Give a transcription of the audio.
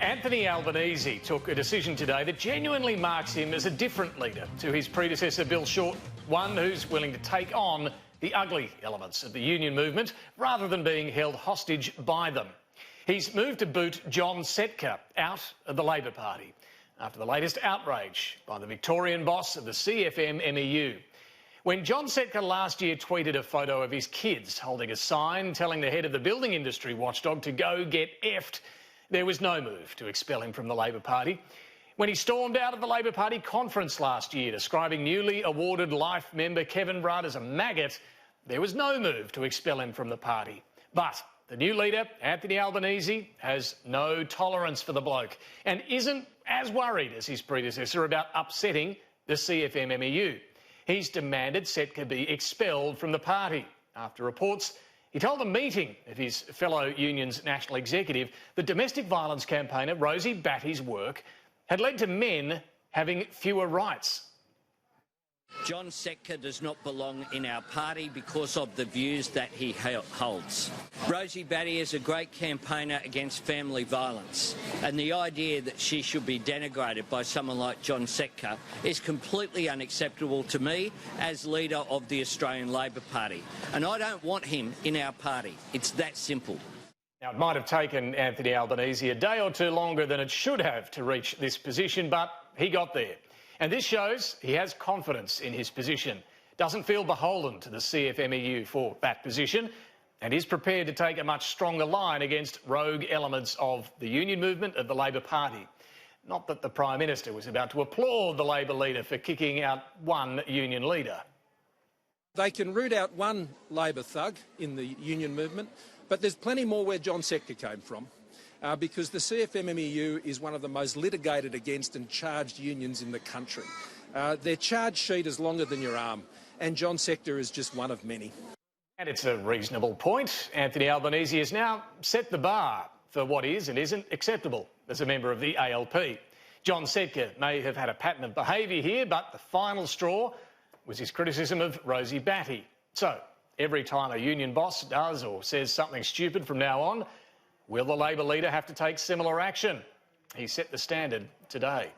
Anthony Albanese took a decision today that genuinely marks him as a different leader to his predecessor Bill Short, one who's willing to take on the ugly elements of the union movement rather than being held hostage by them. He's moved to boot John Setka out of the Labor Party after the latest outrage by the Victorian boss of the CFM-MEU. When John Setka last year tweeted a photo of his kids holding a sign telling the head of the building industry watchdog to go get effed, there was no move to expel him from the Labor Party. When he stormed out of the Labor Party conference last year, describing newly awarded Life member Kevin Rudd as a maggot, there was no move to expel him from the party. But the new leader, Anthony Albanese, has no tolerance for the bloke and isn't as worried as his predecessor about upsetting the CFM-MEU. He's demanded Setka be expelled from the party after reports he told a meeting of his fellow union's national executive that domestic violence campaigner Rosie Batty's work had led to men having fewer rights. John Setka does not belong in our party because of the views that he holds. Rosie Batty is a great campaigner against family violence, and the idea that she should be denigrated by someone like John Setka is completely unacceptable to me as leader of the Australian Labor Party. And I don't want him in our party. It's that simple. Now, it might have taken Anthony Albanese a day or two longer than it should have to reach this position, but he got there. And this shows he has confidence in his position, doesn't feel beholden to the CFMEU for that position, and is prepared to take a much stronger line against rogue elements of the union movement of the Labor Party. Not that the Prime Minister was about to applaud the Labor leader for kicking out one union leader. They can root out one Labor thug in the union movement, but there's plenty more where John Setka came from. Because the CFM-MEU is one of the most litigated against and charged unions in the country. Their charge sheet is longer than your arm, and John Setka is just one of many. And it's a reasonable point. Anthony Albanese has now set the bar for what is and isn't acceptable as a member of the ALP. John Setka may have had a pattern of behaviour here, but the final straw was his criticism of Rosie Batty. So, every time a union boss does or says something stupid from now on, will the Labor leader have to take similar action? He set the standard today.